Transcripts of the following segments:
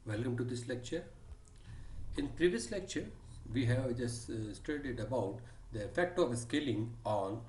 Welcome to this lecture. In previous lecture, we have just studied about the effect of scaling on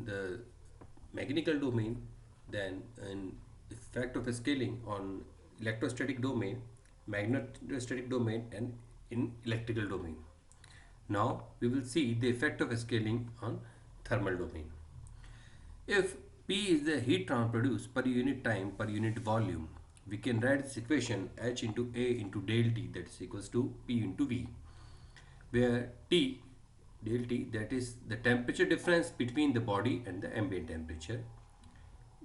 the mechanical domain, then an effect of scaling on electrostatic domain, magnetostatic domain, and in electrical domain. Now we will see the effect of scaling on thermal domain. If P is the heat transfer produced per unit time per unit volume, we can write this equation H into A into del T, that is equals to P into V, where T, del T, that is the temperature difference between the body and the ambient temperature.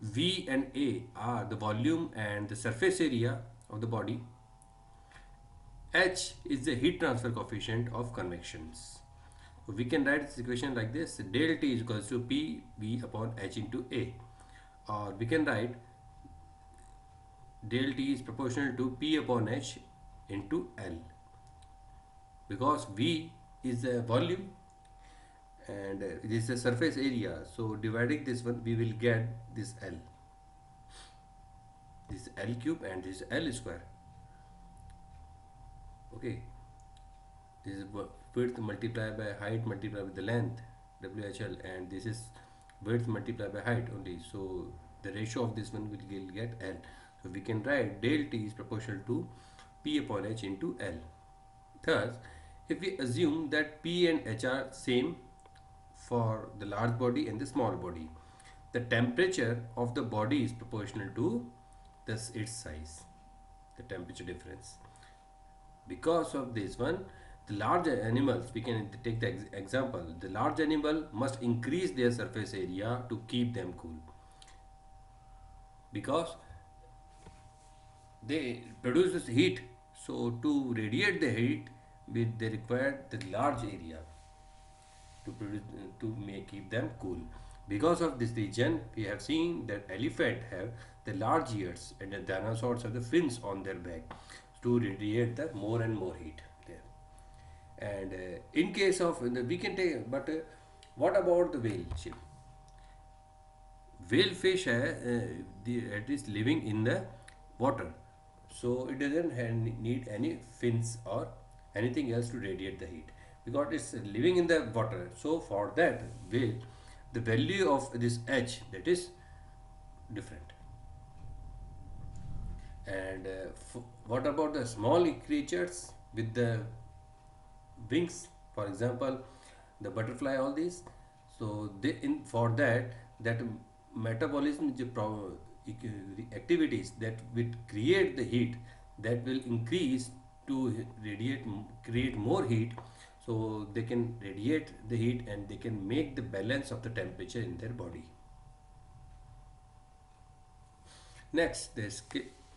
V and A are the volume and the surface area of the body. H is the heat transfer coefficient of convections. So we can write this equation like this: del T is equals to P V upon H into A. Or we can write del T is proportional to P upon H into L, because V is the volume and it is the surface area. So dividing this one, we will get this L. This L cube and this L square. Okay. This is width multiplied by height multiplied with the length, WHL, and this is width multiplied by height only. So the ratio of this one will get L. So we can write del T is proportional to P upon H into L. Thus, if we assume that P and H are same for the large body and the small body, the temperature of the body is proportional to its size, the temperature difference. Because of this one, the large animals, we can take the example, the large animal must increase their surface area to keep them cool, because they produce this heat. So to radiate the heat, they require the large area to produce, to make keep them cool. Because of this reason, we have seen that elephant have the large ears and the dinosaurs have the fins on their back to radiate the more and more heat there. And in case of we can take, but what about the whale ship? Whale fish it is living in the water, so it doesn't need any fins or anything else to radiate the heat, because it's living in the water. So for that whale, the value of this H, that is different. And what about the small creatures with the wings, for example the butterfly, all these? So they, in for that metabolism activities that will create the heat, that will increase to radiate, create more heat, so they can radiate the heat and they can make the balance of the temperature in their body. Next, the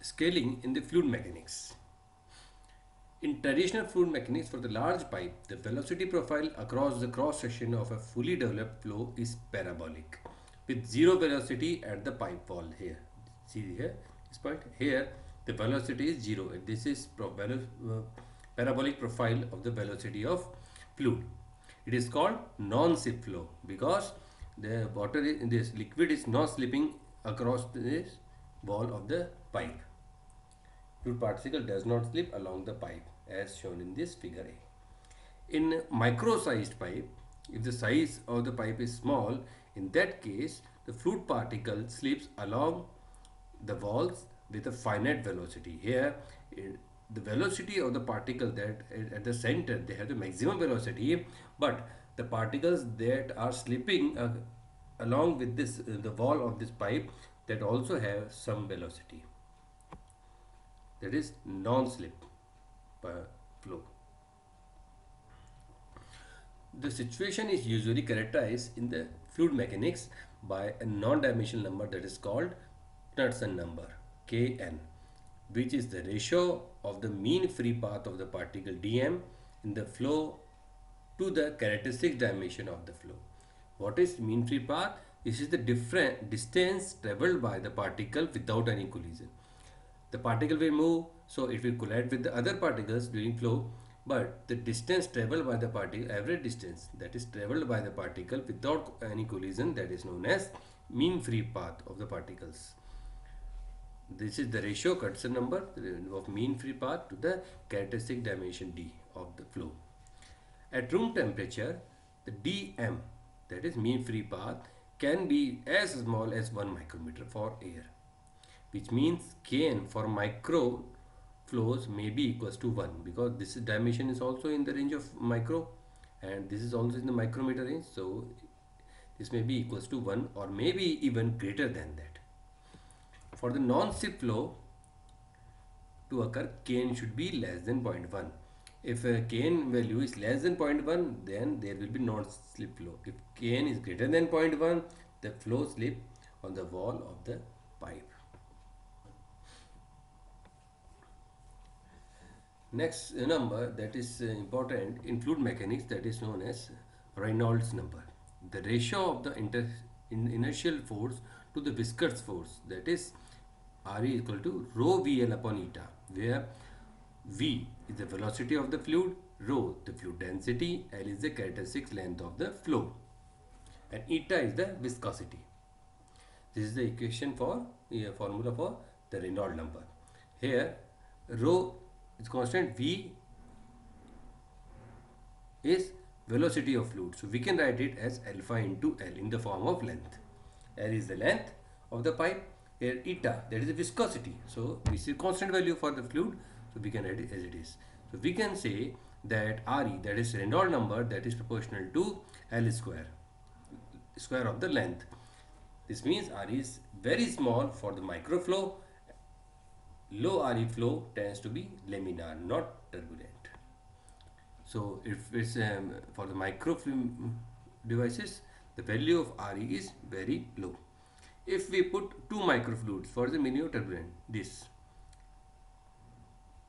scaling in the fluid mechanics. In traditional fluid mechanics, for the large pipe, the velocity profile across the cross section of a fully developed flow is parabolic, with zero velocity at the pipe wall. Here, see here, this point here, the velocity is zero, and this is parabolic profile of the velocity of fluid. It is called non-slip flow because the water in this liquid is not slipping across this wall of the pipe. Fluid particle does not slip along the pipe as shown in this figure A. In micro-sized pipe, if the size of the pipe is small, in that case the fluid particle slips along the walls with a finite velocity. Here the velocity of the particle that at the center, they have the maximum velocity, but the particles that are slipping along with this the wall of this pipe, that also have some velocity, that is non-slip flow. The situation is usually characterized in the fluid mechanics by a non-dimensional number that is called Knudsen number, Kn, which is the ratio of the mean free path of the particle dm in the flow to the characteristic dimension of the flow. What is mean free path? This is the different distance traveled by the particle without any collision. The particle will move, so it will collide with the other particles during flow, but the distance traveled by the particle, average distance that is traveled by the particle without any collision, that is known as mean free path of the particles. This is the ratio Knudsen number of mean free path to the characteristic dimension d of the flow. At room temperature, the dm, that is mean free path, can be as small as 1 micrometer for air, which means kn for micro flows may be equals to 1, because this dimension is also in the range of micro and this is also in the micrometer range, so this may be equals to 1 or maybe even greater than that. For the non-slip flow to occur, kn should be less than 0.1. If kn value is less than 0.1, then there will be non-slip flow. If kn is greater than 0.1, the flow slip on the wall of the pipe. Next number that is important in fluid mechanics, that is known as Reynolds number. The ratio of the inertial force to the viscous force, that is Re equal to rho VL upon eta, where V is the velocity of the fluid, rho the fluid density, L is the characteristic length of the flow, and eta is the viscosity. This is the equation for formula for the Reynolds number. Here rho is constant, V is velocity of fluid, so we can write it as alpha into L in the form of length. L is the length of the pipe, here eta, that is the viscosity, so we see constant value for the fluid, so we can write it as it is. So we can say that Re, that is Reynolds number, that is proportional to L square of the length. This means Re is very small for the microflow. Low Re flow tends to be laminar, not turbulent. So if it's for the microfilm devices, the value of Re is very low. If we put two microfluids for the minimum turbulent, this.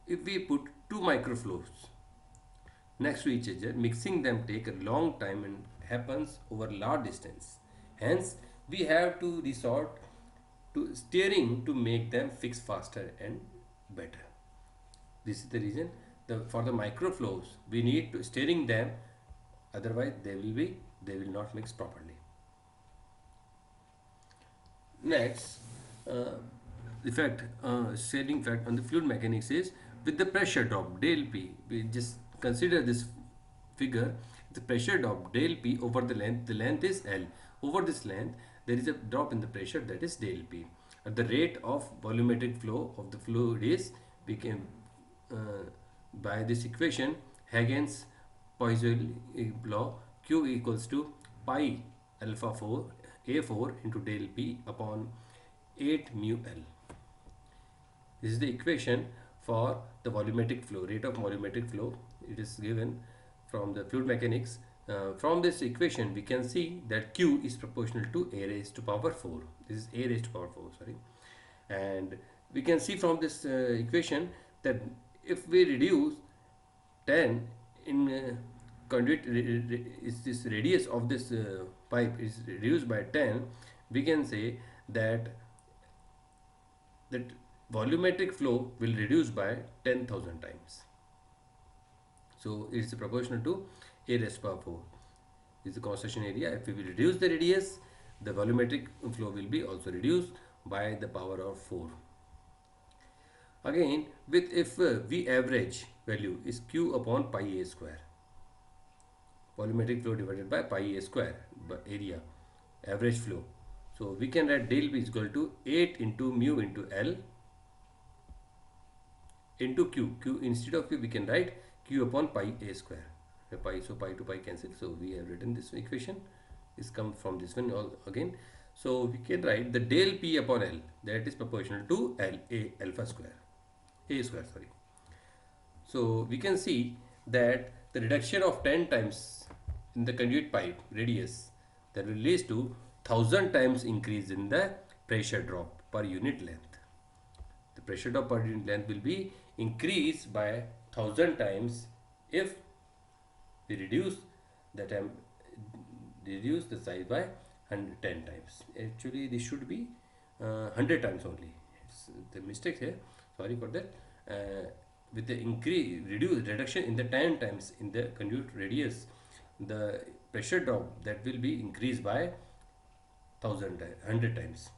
If we put two microflows next to each other, mixing them take a long time and happens over large distance. Hence, we have to resort to steering to make them fix faster and better. This is the reason for the microflows we need to steering them, otherwise they will not mix properly. Next, sailing fact on the fluid mechanics is with the pressure drop del P. We just consider this figure. The pressure drop del P over the length is L. Over this length, there is a drop in the pressure, that is del P. At the rate of volumetric flow of the fluid is became by this equation, Huygens Poiseuille law, Q equals to pi alpha 4 A4 into del P upon 8 mu L. This is the equation for the volumetric flow, rate of volumetric flow. It is given from the fluid mechanics. From this equation, we can see that Q is proportional to A raised to power 4. This is A raised to power 4, sorry. And we can see from this equation that if we reduce 10 in conduit, is this radius of this pipe is reduced by 10, we can say that volumetric flow will reduce by 10,000 times. So it is proportional to A raised to power 4 is the cross section area. If we will reduce the radius, the volumetric flow will be also reduced by the power of 4. Again, with if V average value is Q upon pi A square, volumetric flow divided by pi A square, by area, average flow. So we can write del P is equal to 8 into mu into L into Q. Instead of Q, we can write Q upon pi A square. So pi to pi cancel. So we have written this equation. This comes from this one again. So we can write the del P upon L, that is proportional to alpha square. A square, sorry. So we can see that the reduction of 10 times in the conduit pipe radius, that will lead to 1000 times increase in the pressure drop per unit length. The pressure drop per unit length will be increased by 1000 times if we reduce the size by 110 times. Actually, this should be 100 times only. It's the mistake here. Sorry for that. With the reduction in the 10 times in the conduit radius, the pressure drop that will be increased by 100 times.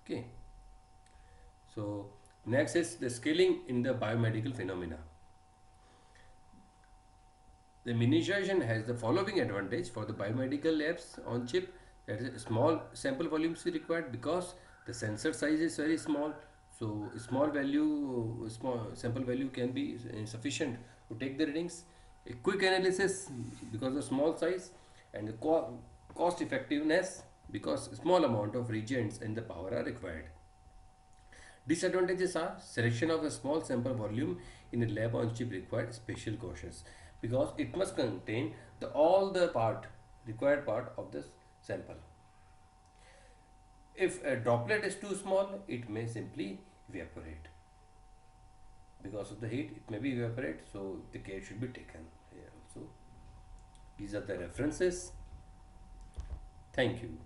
Okay. So next is the scaling in the biomedical phenomena. The miniaturization has the following advantage for the biomedical labs on chip, that is small sample volumes is required because the sensor size is very small. So small sample value can be sufficient to take the readings. A quick analysis because of small size, and the cost effectiveness because small amount of reagents and the power are required. Disadvantages are selection of a small sample volume in a lab on chip required special cautious because it must contain all the required part of the sample. If a droplet is too small, it may simply evaporate. Because of the heat, it may be evaporate, so the care should be taken here also. These are the references. Thank you.